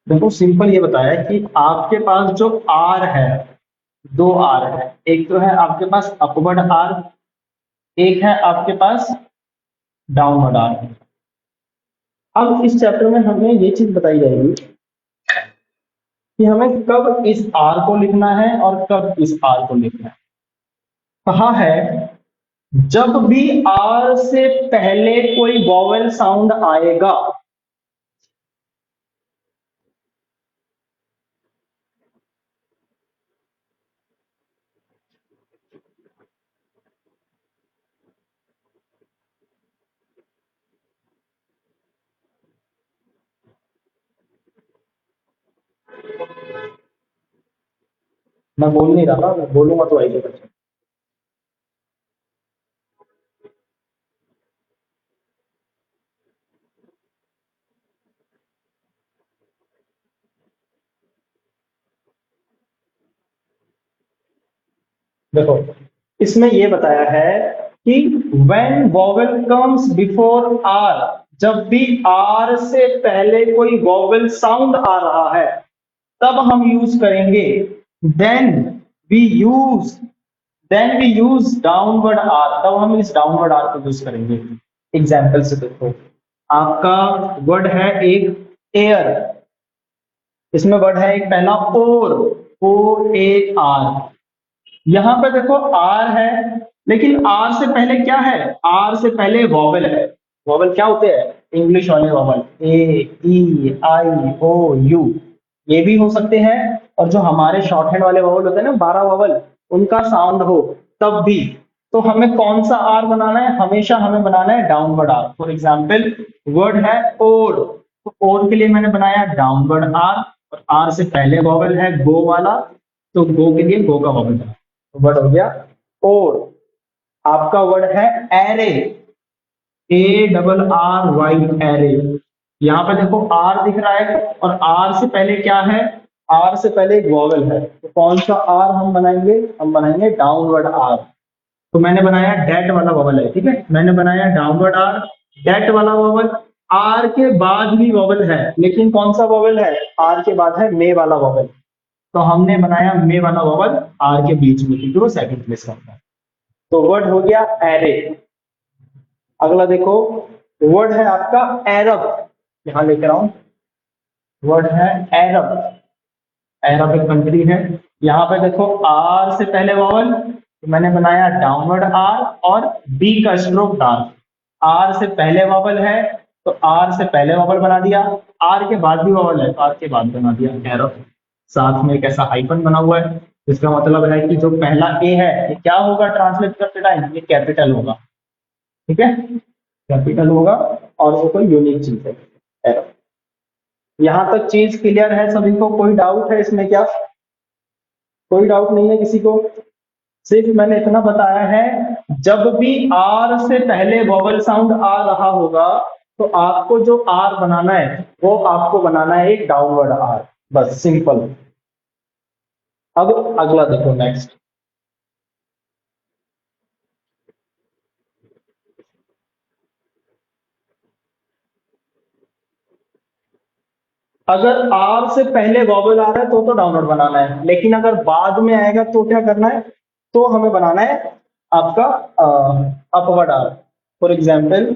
देखो सिंपल ये बताया कि आपके पास जो आर है, दो आर है। एक तो है आपके पास अपवर्ड आर, एक है आपके पास डाउनवर्ड आर। अब इस चैप्टर में हमें ये चीज बताई जाएगी कि हमें कब इस आर को लिखना है और कब इस आर को लिखना है। कहा है जब भी आर से पहले कोई वॉवेल साउंड आएगा, मैं बोल नहीं रहा था, मैं बोलूंगा तो आएगा बच्चे। देखो इसमें ये बताया है कि when vowel comes before r, जब भी r से पहले कोई वॉवेल साउंड आ रहा है तब हम यूज करेंगे then we use then we use downward R, तब हम इस डाउनवर्ड आर को यूज करेंगे। एग्जाम्पल से देखो, आपका वर्ड है एक एयर, इसमें वर्ड है एक पहला ओर, ओ ए आर। यहां पे देखो आर है, लेकिन आर से पहले क्या है, आर से पहले वॉवेल है। वॉवेल क्या होते हैं, इंग्लिश वाले vowel, A E I O you, ये भी हो सकते हैं। और जो हमारे शॉर्ट हैंड वाले वॉवेल होते हैं ना, 12 वॉवेल, उनका साउंड हो तब भी। तो हमें कौन सा आर बनाना है, हमेशा हमें बनाना है downward R. For example word है ओर, तो ओर के लिए मैंने बनाया डाउनवर्ड आर, और आर से पहले वॉवेल है गो वाला, तो गो के लिए गो का वॉवेल बना। वर्ड हो गया और। आपका वर्ड है array, A double R Y, array. यहाँ पे देखो आर दिख रहा है, और आर से पहले क्या है, आर से पहले एक वॉवेल है, तो कौन सा आर हम बनाएंगे, हम बनाएंगे डाउनवर्ड आर। तो मैंने बनाया डेट वाला वॉवेल है, ठीक है, मैंने बनाया डाउनवर्ड आर, डेट वाला वॉवेल। आर के बाद भी वॉवेल है, लेकिन कौन सा वॉवेल है, आर के बाद है मे वाला वॉवेल, तो हमने बनाया मे वाला वॉवेल आर के बीच में, क्योंकि वो सेकंड प्लेस करता है। तो वर्ड हो गया एरे। अगला देखो, वर्ड है आपका एरब, यहां लेकर आऊं, वर्ड है एरब। अरब एक कंट्री है। यहाँ पे देखो आर से पहले वॉवल, तो मैंने बनाया डाउनवर्ड आर और बी का स्ट्रोक डाल। आर से पहले वॉवल है, तो आर से पहले वॉवल बना दिया, आर के बाद भी वॉवल है तो आर के बाद बना दिया एरब। साथ में एक ऐसा हाइफन बना हुआ है, इसका मतलब है कि जो पहला ए है ये क्या होगा, ट्रांसलेट करते टाइम ये कैपिटल होगा, ठीक है, कैपिटल होगा, और वो कोई यूनिक चीज है एरब। यहाँ तक चीज क्लियर है सभी को, कोई डाउट है इसमें क्या, कोई डाउट नहीं है किसी को। सिर्फ मैंने इतना बताया है, जब भी आर से पहले वॉवल साउंड आ रहा होगा तो आपको जो आर बनाना है वो आपको बनाना है एक डाउनवर्ड आर, बस सिंपल। अब अगला देखो नेक्स्ट। अगर आर से पहले वॉवल आ रहा है तो डाउनवर्ड बनाना है, लेकिन अगर बाद में आएगा तो क्या करना है, तो हमें बनाना है आपका अपवर्ड आर। फॉर एग्जाम्पल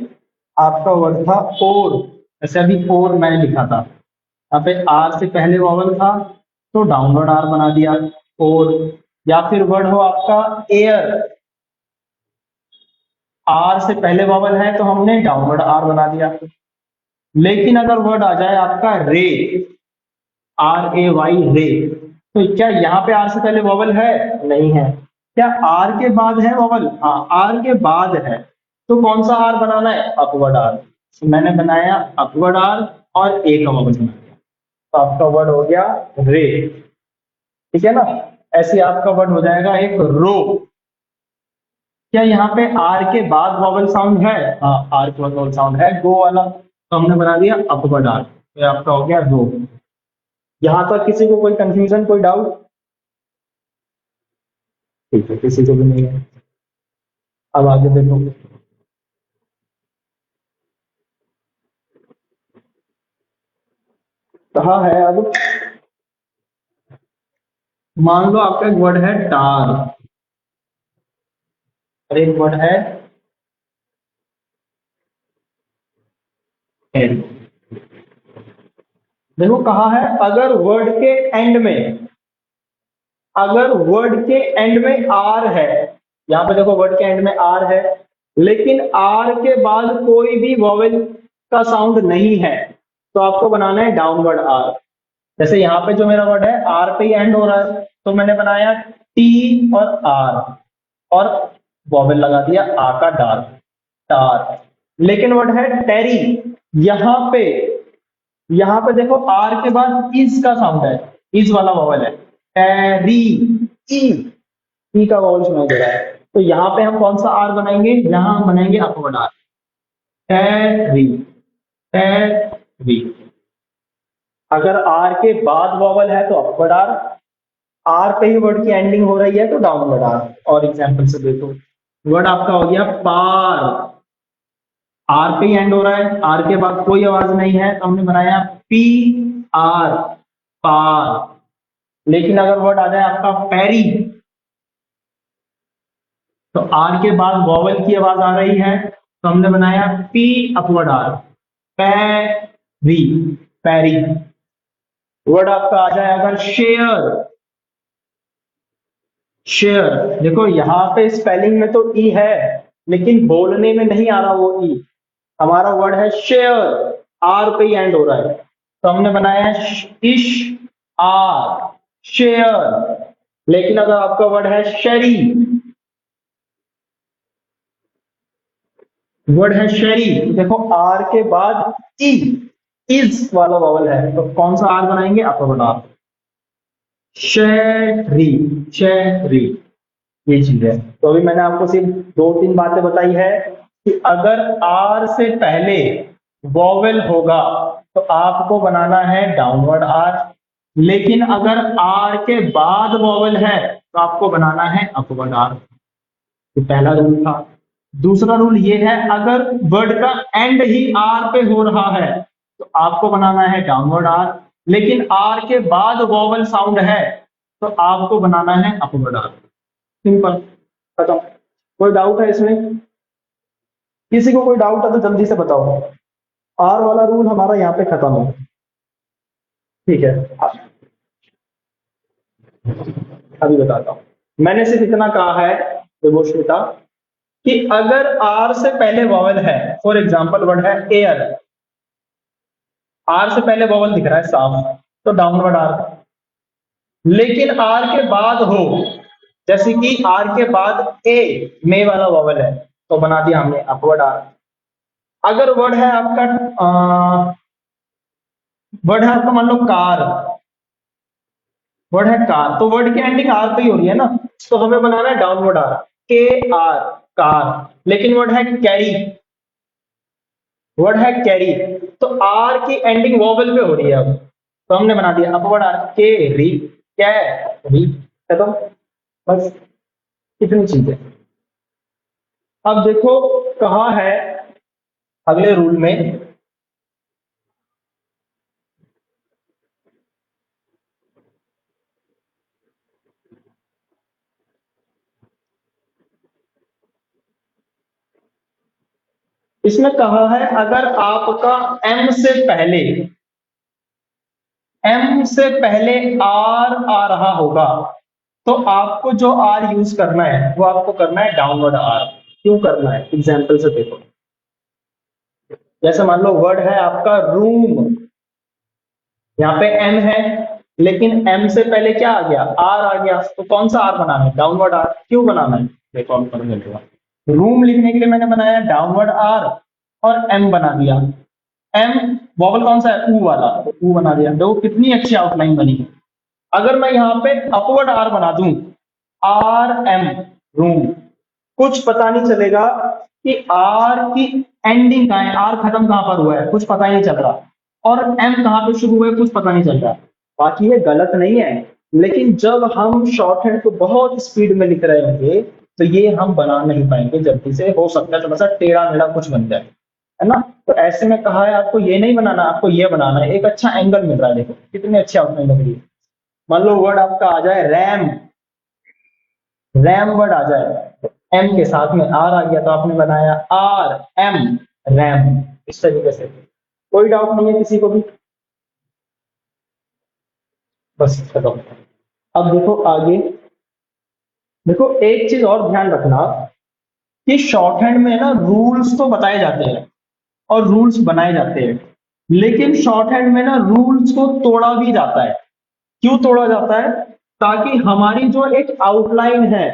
आपका वर्ड था और, ऐसे अभी और मैंने लिखा था, यहाँ पे आर से पहले वॉवल था तो डाउनवर्ड आर बना दिया और। या फिर वर्ड हो आपका एयर, आर से पहले वॉवल है तो हमने डाउनवर्ड आर बना दिया। लेकिन अगर वर्ड आ जाए आपका रे, आर ए वाई, रे, तो क्या यहाँ पे आर से पहले वॉवल है, नहीं है। क्या आर के बाद है वॉवल, हाँ आर के बाद है, तो कौन सा आर बनाना है, अपवर्ड आर। तो मैंने बनाया अपवर्ड आर और ए का वॉवल बना दिया, तो आपका वर्ड हो गया रे, ठीक है ना। ऐसे आपका वर्ड हो जाएगा एक रो। क्या यहाँ पे आर के बाद वॉवल साउंड है, हाँ आर के बाद वॉवल साउंड है गो वाला, तो हमने बना दिया अपवर्ड आर, तो आपका हो गया रो। यहां तक किसी को कोई कंफ्यूजन, कोई डाउट, ठीक है, किसी को भी नहीं है। अब आगे देखो, कहा है अब, मान लो आपका एक वर्ड है टार और एक वर्ड है एल। देखो कहा है अगर वर्ड के एंड में, अगर वर्ड के एंड में आर है, यहां पे देखो वर्ड के एंड में आर है, लेकिन आर के बाद कोई भी वॉवेल का साउंड नहीं है, तो आपको बनाना है डाउनवर्ड आर। जैसे यहाँ पे जो मेरा वर्ड है आर पे ही एंड हो रहा है, तो मैंने बनाया टी और आर और वॉवेल लगा दिया आ का डार, टार। लेकिन वर्ड है टेरी, यहाँ पे, यहाँ पे देखो आर के बाद इज का साउंड है, इज वाला वॉवेल है, टेरी, ई, ई का वॉवेल सुनाई दे रहा है। तो यहाँ पे हम कौन सा आर बनाएंगे, यहाँ हम बनाएंगे अपवर्ड आर, टेरी, टेरी। अगर आर के बाद वॉवल है तो अपवर्ड आर पे ही वर्ड की एंडिंग हो रही है तो डाउनवर्ड आर। और एग्जांपल से देखो, वर्ड आपका हो गया पार, आर पे ही एंड हो रहा है, आर के बाद कोई आवाज नहीं है तो हमने बनाया पी आर, पार। लेकिन अगर वर्ड आ जाए आपका पैरी, तो आर के बाद वॉवल की आवाज आ रही है तो हमने बनाया P upward R, parry, parry. Word आपका आ जाए अगर शेयर, शेयर, देखो यहाँ पे स्पेलिंग में तो ई है लेकिन बोलने में नहीं आ रहा वो ई। हमारा वर्ड है शेयर, आर पे ही एंड हो रहा है तो हमने बनाया इश आर, शेयर। लेकिन अगर आपका वर्ड है शेरी, वर्ड है शेरी, देखो आर के बाद ई, इज वाला वॉवल है तो कौन सा आर बनाएंगे, अपवर्ड आर, शेरी, शेरी। ये चीज है। तो अभी मैंने आपको सिर्फ दो तीन बातें बताई है कि अगर आर से पहले वॉवेल होगा तो आपको बनाना है डाउनवर्ड आर, लेकिन अगर आर के बाद वॉवेल है तो आपको बनाना है अपवर्ड आर। तो पहला रूल था। दूसरा रूल ये है अगर वर्ड का एंड ही आर पे हो रहा है तो आपको बनाना है डाउनवर्ड आर, लेकिन आर के बाद वॉवेल साउंड है तो आपको बनाना है अपवर्ड आर। सिंपल, खत्म। कोई डाउट है इसमें? किसी को कोई डाउट है तो जल्दी से बताओ। आर वाला रूल हमारा यहाँ पे खत्म है, ठीक है। अभी बताता हूँ। मैंने सिर्फ इतना कहा है देवोश्मिता कि अगर आर से पहले वॉवेल है, फॉर एग्जाम्पल वर्ड है एयर, आर से पहले वॉवेल दिख रहा है साफ तो डाउनवर्ड आर, लेकिन आर के बाद हो, जैसे कि आर के बाद ए मे वाला वॉवेल है तो बना दिया हमने अपवर्ड आर। अगर वर्ड है आपका वर्ड है आपका मान लो कार, वर्ड है कार तो वर्ड की एंडिंग आर पे ही हो रही है ना, तो हमें बनाना है डाउनवर्ड आर, के आर, कार। लेकिन वर्ड है कैरी, वर्ड है कैरी तो आर की एंडिंग वॉवेल पे हो रही है अब, तो हमने बना दिया अपवर्ड आर, के री, कैरी, खत्म। बस इतनी चीज है। अब देखो कहा है अगले रूल में, इसमें कहा है अगर आपका एम से पहले, एम से पहले आर आ रहा होगा तो आपको जो आर यूज करना है वो आपको करना है डाउनवर्ड आर। क्यों करना है, एग्जाम्पल से देखो। जैसे मान लो वर्ड है आपका रूम, यहाँ पे एम है लेकिन एम से पहले क्या आ गया, आर आ गया, तो कौन सा आर बनाना है, डाउनवर्ड आर। क्यों बनाना है देखो आप करेंगे। रूम लिखने के लिए मैंने बनाया डाउनवर्ड आर और एम बना दिया, एम वॉवल कौन सा है, ऊ वाला, तो ऊ बना दिया। देखो कितनी अच्छी आउटलाइन बनी है। अगर मैं यहाँ पे अपवर्ड आर बना दूं, आर एम, रूम, कुछ पता नहीं चलेगा कि आर की एंडिंग कहाँ है, आर खत्म कहाँ पर हुआ है, कुछ पता ही नहीं चल रहा, और एम कहाँ पे शुरू हुआ है कुछ पता नहीं चल रहा। बाकी ये गलत नहीं है, लेकिन जब हम शॉर्ट हैंड को बहुत स्पीड में लिख रहे होंगे तो ये हम बना नहीं पाएंगे जल्दी से, हो सकता है थोड़ा सा टेढ़ा मेढ़ा कुछ बन जाए। है ना। तो ऐसे में कहा है आपको ये नहीं बनाना, आपको ये बनाना है, एक अच्छा एंगल मिल रहा है, देखो कितनी अच्छी आउटलाइन लग रही है। मान लो वर्ड आपका आ जाए रैम, रैम वर्ड आ जाए, तो एम के साथ में आर आ गया, तो आपने बनाया आर एम, रैम। इस तरीके से कोई डाउट नहीं है किसी को भी, बस खत्म। अब देखो आगे, देखो एक चीज और ध्यान रखना कि शॉर्ट हैंड में ना रूल्स तो बताए जाते हैं और रूल्स बनाए जाते हैं, लेकिन शॉर्ट हैंड में ना रूल्स को तोड़ा भी जाता है। क्यों तोड़ा जाता है? ताकि हमारी जो एक आउटलाइन है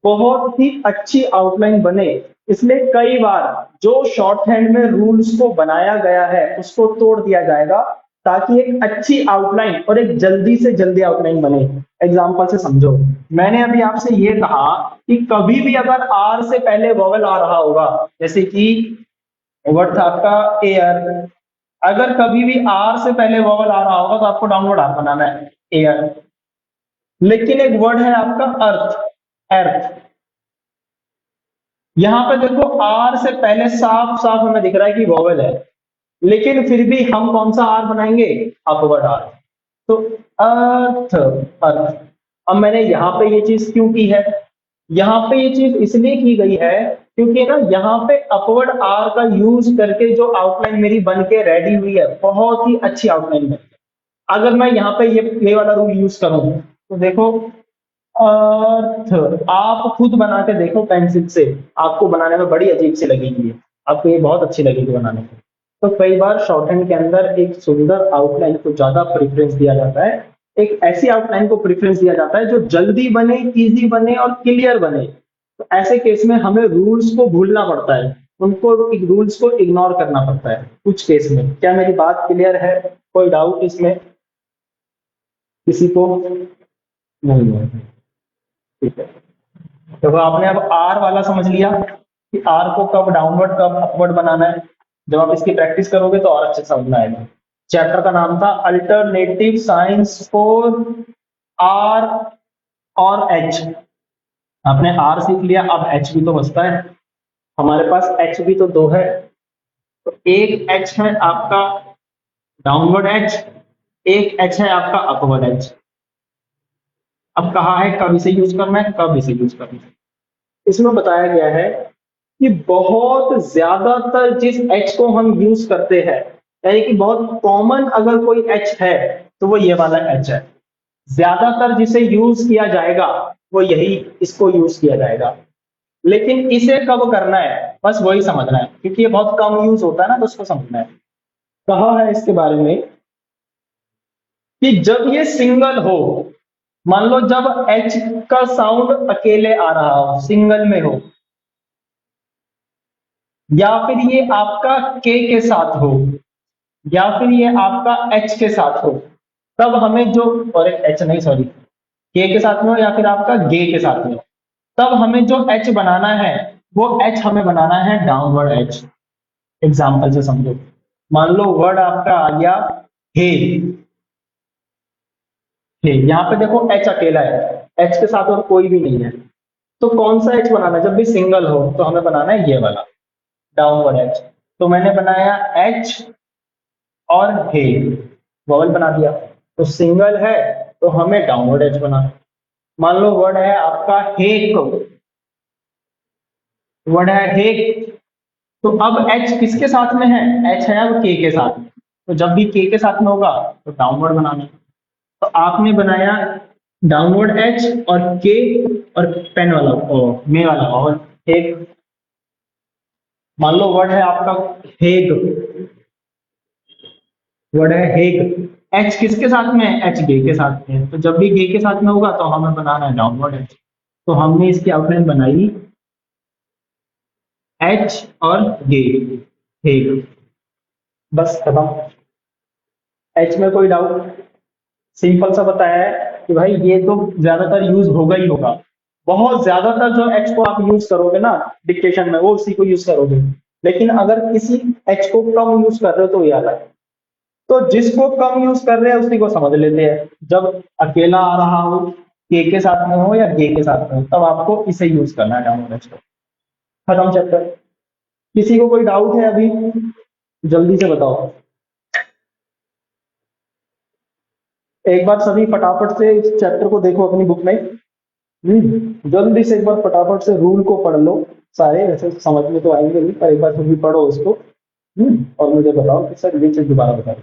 बहुत ही अच्छी आउटलाइन बने। इसलिए कई बार जो शॉर्ट हैंड में रूल्स को बनाया गया है उसको तोड़ दिया जाएगा, ताकि एक अच्छी आउटलाइन और एक जल्दी से जल्दी आउटलाइन बने। एग्जांपल से समझो, मैंने अभी आपसे ये कहा कि कभी भी अगर आर से पहले वॉवल आ रहा होगा, जैसे कि वर्ड था आपका एयर, अगर कभी भी आर से पहले वॉवल आ रहा होगा तो आपको डाउनवर्ड आर बनाना है, एयर। लेकिन एक वर्ड है आपका अर्थ, अर्थ, यहां पे देखो आर से पहले साफ साफ हमें दिख रहा है कि वॉवल है, लेकिन फिर भी हम कौन सा आर बनाएंगे? Upward R. तो अर्थ, अर्थ। अब मैंने यहां पे ये चीज क्यों की है? यहां पे ये चीज इसलिए की गई है क्योंकि ना यहाँ पे अपवर्ड आर का यूज करके जो आउटलाइन मेरी बन के रेडी हुई है, बहुत ही अच्छी आउटलाइन है। अगर मैं यहाँ पे ये वाला रूल यूज करूं तो देखो, अर्थ, आप खुद बना के देखो पेंसिल से, आपको बनाने में बड़ी अजीब सी लगेगी ये, आपको ये बहुत अच्छी लगेगी बनाने में। तो कई बार शॉर्ट हैंड के अंदर एक सुंदर आउटलाइन को ज्यादा प्रेफरेंस दिया जाता है, एक ऐसी आउटलाइन को प्रेफरेंस दिया जाता है जो जल्दी बने, इजी बने और क्लियर बने। तो ऐसे केस में हमें रूल्स को भूलना पड़ता है, उनको रूल्स को इग्नोर करना पड़ता है कुछ केस में। क्या मेरी बात क्लियर है? कोई डाउट इसमें किसी को? नहीं है, ठीक है। देखो आपने अब आर वाला समझ लिया कि आर को कब डाउनवर्ड कब अपवर्ड बनाना है। जब आप इसकी प्रैक्टिस करोगे तो और अच्छे से समझ में आएगा। चैप्टर का नाम था अल्टरनेटिव साइंस फॉर आर और एच। आपने आर सीख लिया, अब एच भी तो बचता है। हमारे पास एच भी तो दो है, तो एक एच है आपका डाउनवर्ड एच, एक एच है आपका अपवर्ड एच। अब कहा है कब इसे यूज करना है, कब इसे यूज करना है। इसमें बताया गया है कि बहुत ज्यादातर जिस एच को हम यूज करते हैं, यानी कि बहुत कॉमन अगर कोई एच है तो वो ये वाला एच है। ज्यादातर जिसे यूज किया जाएगा वो यही, इसको यूज किया जाएगा। लेकिन इसे कब करना है बस वही समझना है, क्योंकि ये बहुत कम यूज होता है ना, तो उसको समझना है। कहा है इसके बारे में कि जब ये सिंगल हो, मान लो जब एच का साउंड अकेले आ रहा हो, सिंगल में हो, या फिर ये आपका के साथ हो, या फिर ये आपका एच के साथ हो, तब हमें जो, और एच नहीं सॉरी, के साथ में हो या फिर आपका गे के साथ में हो, तब हमें जो एच बनाना है वो एच हमें बनाना है डाउनवर्ड एच। एग्जाम्पल से समझो, मान लो वर्ड आपका आ गया हे, हे, यहाँ पे देखो एच अकेला है, एच के साथ और कोई भी नहीं है, तो कौन सा एच बनाना है? जब भी सिंगल हो तो हमें बनाना है ये वाला डाउनवर्ड एच। तो मैंने बनाया एच और हे, वॉवल बना दिया। तो सिंगल है तो हमें डाउनवर्ड एच बनाना। मान लो वर्ड है आपका हेक, वर्ड है हेक, तो अब एच किसके साथ में है? एच है अब के साथ में, तो जब भी के साथ में होगा तो डाउनवर्ड बनाना। तो आपने बनाया डाउनवर्ड एच और के, और पेन वाला मे वाला वॉवल हेक। मान लो वर्ड है आपका हेग, वर्ड है हेग, एच किसके साथ में है? एच गे के साथ में है, तो जब भी गे के साथ में होगा तो हमें बनाना है डाउनवर्ड एच। तो हमने इसकी आउटलाइन बनाई एच और गे, हेग, बस खत्म। एच में कोई डाउट? सिंपल सा बताया है कि भाई ये तो ज्यादातर यूज होगा ही होगा, बहुत ज्यादातर जो एच को आप यूज करोगे ना डिक्टेशन में वो उसी को यूज करोगे। लेकिन अगर किसी एच को कम यूज कर रहे हो तो ये अलग है। तो जिसको कम यूज कर रहे हैं उसी को समझ लेते हैं। जब अकेला आ रहा हो, के साथ में हो या गे के साथ में हो, तब आपको इसे यूज करना है डाउनवर्ड एच को। खत्म चैप्टर। किसी को कोई डाउट है अभी? जल्दी से बताओ। एक बार सभी फटाफट से इस चैप्टर को देखो अपनी बुक में। जल्दी से एक बार फटाफट से रूल को पढ़ लो। सारे ऐसे समझ में तो आएंगे नहीं, पर एक बार फिर भी पढ़ो उसको। और मुझे बताओ कि सर ये चीज दोबारा बताओ।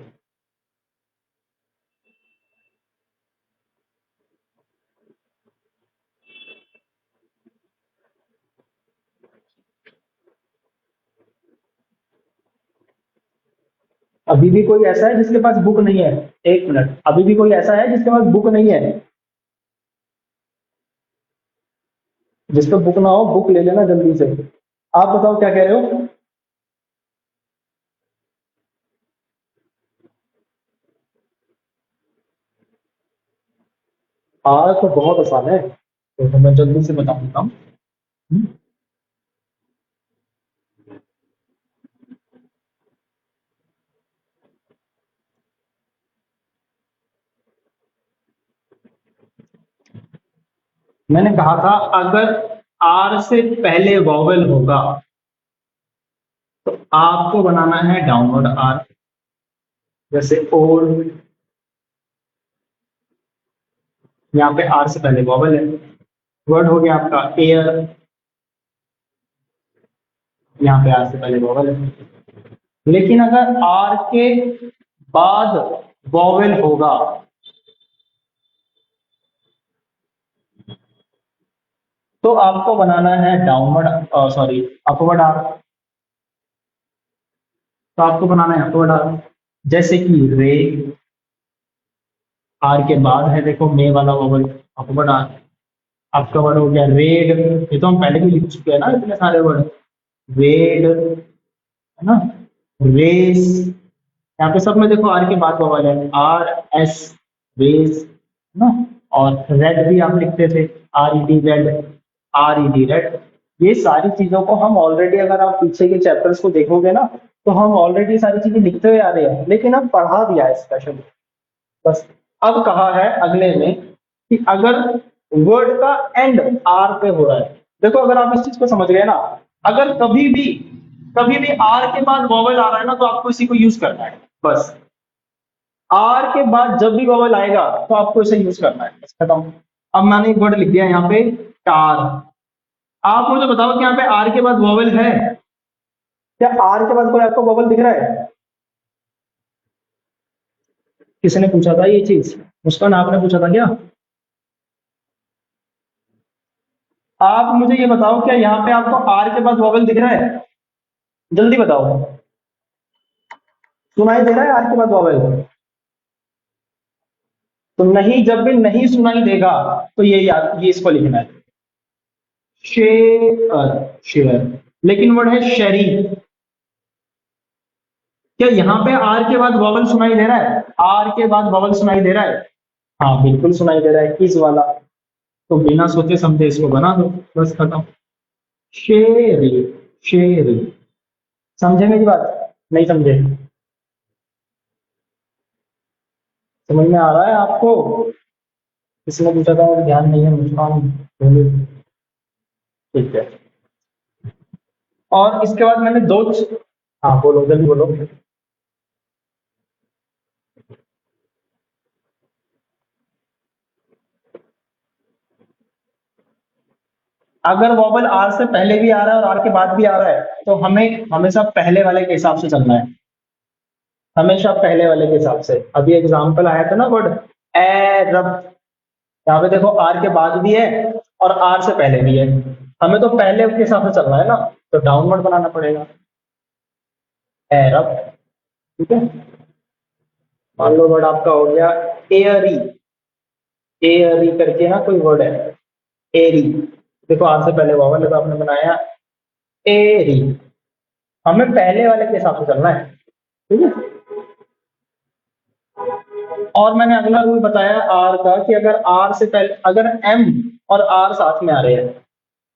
अभी भी कोई ऐसा है जिसके पास बुक नहीं है? एक मिनट, अभी भी कोई ऐसा है जिसके पास बुक नहीं है? जिसको बुक ना हो बुक ले लेना जल्दी से। आप बताओ क्या कह रहे हो? आज तो बहुत आसान है, तो मैं जल्दी से बता देता हूँ। हम्म, मैंने कहा था अगर आर से पहले वॉवेल होगा तो आपको बनाना है डाउनवर्ड आर। जैसे ओर, यहाँ पे आर से पहले वॉवेल है। वर्ड हो गया आपका एयर, यहाँ पे आर से पहले वॉवेल है। लेकिन अगर आर के बाद वॉवेल होगा तो आपको बनाना है डाउनवर्ड, सॉरी, अपवर्ड आर। तो आपको बनाना है अपवर्ड आर। जैसे कि रे, आर के बाद है देखो मे वाला वोवल, अपवर्ड आर। आपका वर्ड हो गया रेड, ये तो हम पहले भी लिख चुके हैं ना इतने सारे वर्ड। रेड, है ना, रेस, यहाँ पे सब में देखो आर के बाद वोवल है, आर एस, रेस, है ना। और रेड भी आप लिखते थे, R E D red, R E D red. ये सारी चीजों को हम ऑलरेडी, अगर आप पीछे के चैप्टर्स को देखोगे ना, तो हम ऑलरेडी सारी चीजें लिखते हुए आ रहे हैं, लेकिन अब पढ़ा दिया है स्पेशल। बस अब कहा है अगले में कि अगर वर्ड का एंड आर पे हो रहा है, देखो अगर आप इस चीज को समझ गए ना, अगर कभी भी आर के बाद वॉवेल आ रहा है ना, तो आपको इसी को यूज करना है बस। आर के बाद जब भी वॉवेल आएगा तो आपको इसे यूज करना है, बस खत्म। अब मैंने एक वर्ड लिख दिया यहाँ पे, कार। आप मुझे बताओ कि यहाँ पे आर के बाद वॉवेल है? क्या आर के बाद कोई आपको वॉवेल दिख रहा है? किसने पूछा था ये चीज? मुस्कान, आपने पूछा था क्या? आप मुझे ये बताओ, क्या यहाँ पे आपको आर के बाद वॉवेल दिख रहा है? जल्दी बताओ। सुनाई दे रहा है आर के बाद वॉवेल? तो नहीं, जब भी नहीं सुनाई देगा तो ये याद, ये इसको लिखना है, शेयर, शेयर। लेकिन वर्ड है शेरी। क्या यहाँ पे आर के बाद वॉवेल सुनाई दे रहा है? आर के बाद वॉवेल सुनाई दे रहा है? हाँ बिल्कुल सुनाई दे रहा है, किस वाला। तो बिना सोचे समझे इसको बना दो, बस खत्म। शेरी, शेरी। समझे मेरी बात? नहीं समझे? समझ में आ रहा है आपको? किसी ने पूछा था और ध्यान नहीं है, मुस्कान बोले। ठीक है। और इसके बाद मैंने दो हाँ बोलो, जल्दी बोलो। अगर वॉवल आर से पहले भी आ रहा है और आर के बाद भी आ रहा है, तो हमें हमेशा पहले वाले के हिसाब से चलना है। हमेशा पहले वाले के हिसाब से। अभी एग्जाम्पल आया था ना वर्ड एरब, यहाँ पे देखो आर के बाद भी है और आर से पहले भी है। हमें तो पहले के हिसाब से चलना है ना, तो डाउनवर्ड बनाना पड़ेगा, एरब। ठीक है। मान लो वर्ड आपका हो गया एयरी, एयरी करके ना कोई वर्ड है, एरी। देखो आर से पहले वावल है तो आपने बनाया एरी। हमें पहले वाले के हिसाब से चलना है, ठीक है। और मैंने अगला रूल बताया आर का, कि अगर आर से पहले, अगर एम और आर साथ में आ रहे हैं,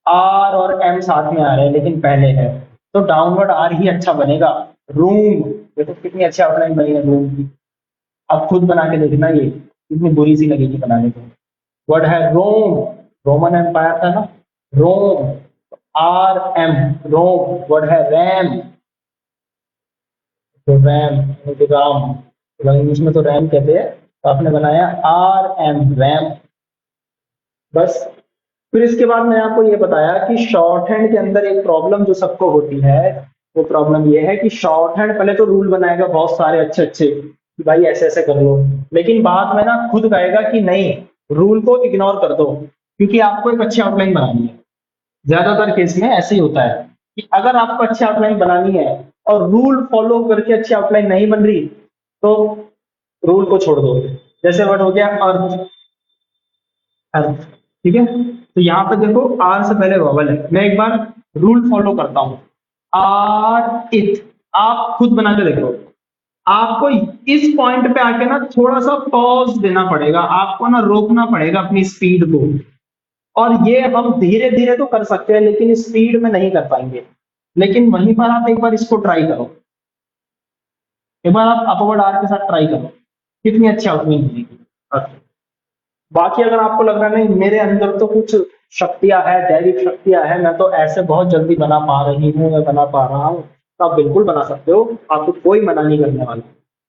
आर और एम साथ में आ रहे हैं लेकिन पहले है, तो डाउनवर्ड आर ही अच्छा बनेगा। रूम, देखो कितनी अच्छी आउटलाइन बनी है रूम की। अब खुद बना के देखना, ये कितनी बुरी सी लगेगी बनाने को। वर्ड है रोम, रोमन एम्पायर था ना, रोम। आर एम, रोम वर्ड है रैम, तो रैम राम, इंग्लिश में तो रैम कहते हैं, तो आपने बनाया आर एम रैम, बस। फिर इसके बाद मैंने आपको ये बताया कि शॉर्ट हैंड के अंदर एक प्रॉब्लम जो सबको होती है, वो प्रॉब्लम ये है कि शॉर्ट हैंड पहले तो रूल बनाएगा बहुत सारे अच्छे अच्छे कि भाई ऐसे ऐसे कर लो, लेकिन बाद में ना खुद कहेगा कि नहीं, रूल को इग्नोर कर दो, क्योंकि आपको एक अच्छी आउटलाइन बनानी है। ज्यादातर केस में ऐसे ही होता है कि अगर आपको अच्छी आउटलाइन बनानी है और रूल फॉलो करके अच्छी आउटलाइन नहीं बन रही, तो रूल को छोड़ दो। जैसे वर्ड हो गया अर्थ, अर्थ, ठीक है। तो यहाँ पे देखो आर से पहले वॉवल है, मैं एक बार रूल फॉलो करता हूं, आर इथ, आप खुद बना के देखो। आपको इस पॉइंट पे आके ना थोड़ा सा पॉज देना पड़ेगा, आपको ना रोकना पड़ेगा अपनी स्पीड को, और ये हम धीरे धीरे तो कर सकते हैं लेकिन स्पीड में नहीं कर पाएंगे। लेकिन वहीं पर आप एक बार इसको ट्राई करो, एक बार आप अपवर्ड आर के साथ ट्राई करो, कितनी अच्छी आउटलाइन मिलेगी। बाकी अगर आपको लग रहा है नहीं मेरे अंदर तो कुछ शक्तियां है, दैविक शक्तियां है, मैं तो ऐसे बहुत जल्दी बना पा रही हूँ, मैं बना पा रहा हूँ, तो आप बिल्कुल बना सकते हो, आपको कोई मना नहीं करने वाला।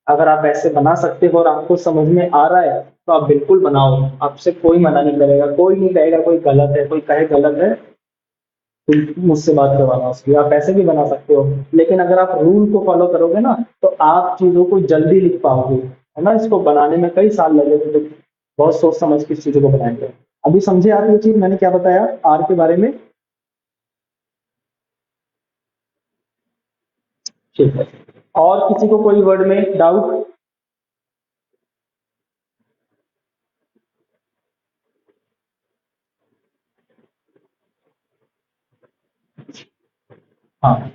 अगर आप ऐसे बना सकते हो और आपको समझ में आ रहा है तो आप बिल्कुल बनाओ, आपसे कोई मना नहीं करेगा, कोई नहीं कहेगा कोई गलत है, कोई कहे गलत है तो मुझसे बात करवाना उसकी, आप ऐसे भी बना सकते हो। लेकिन अगर आप रूल को फॉलो करोगे ना तो आप चीजों को जल्दी लिख पाओगे, है ना। इसको बनाने में कई साल लगे थे, तो बहुत सोच समझ के इस चीजों को बनाएंगे। अभी समझे आप ये चीज मैंने क्या बताया आर के बारे में? ठीक है। और किसी को कोई वर्ड में डाउट? हाँ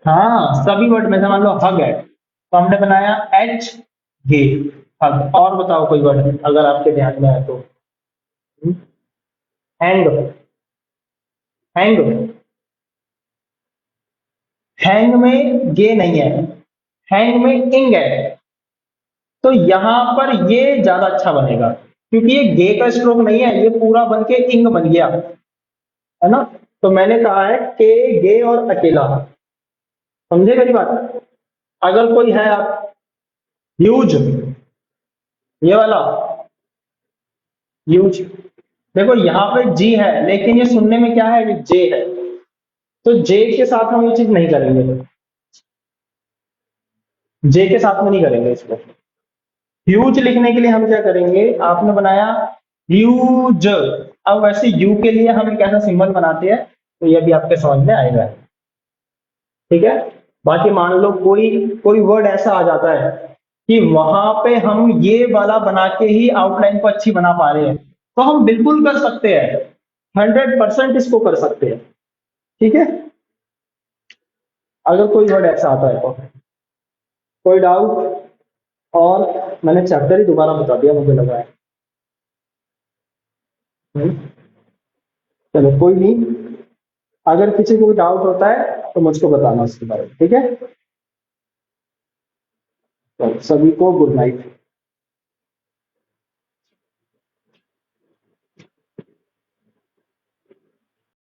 हाँ, सभी वर्ड में से मान लो हग है तो हमने बनाया एच गे, हग। और बताओ कोई वर्ड अगर आपके ध्यान में है तो। हैंग, हैंग, हैंग में गे नहीं है, हैंग में इंग है, तो यहां पर ये ज्यादा अच्छा बनेगा, क्योंकि ये गे का स्ट्रोक नहीं है, ये पूरा बन के इंग बन गया, है ना। तो मैंने कहा है के, गे और अकेला, समझे मेरी बात? अगर कोई है आप ह्यूज, ये वाला ह्यूज, देखो यहाँ पे जी है लेकिन ये सुनने में क्या है, ये जे है, तो जे के साथ हम ये चीज नहीं करेंगे, जे के साथ में नहीं करेंगे इसको। ह्यूज लिखने के लिए हम क्या करेंगे, आपने बनाया ह्यूज, अब वैसे यू के लिए हम एक ऐसा सिंबल बनाते हैं, तो ये भी आपके समझ में आएगा, ठीक है। बाकी मान लो कोई कोई वर्ड ऐसा आ जाता है कि वहां पे हम ये वाला बना के ही आउटलाइन को अच्छी बना पा रहे हैं, तो हम बिल्कुल कर सकते हैं, 100% इसको कर सकते हैं, ठीक है। अगर कोई वर्ड ऐसा आता है तो कोई डाउट? और मैंने चैप्टर ही दोबारा बता दिया मुझे लगा है। हम्म, चलो कोई नहीं, अगर किसी को डाउट होता है तो मुझको बताना उसके बारे में, ठीक है। तो सभी को गुड नाइट।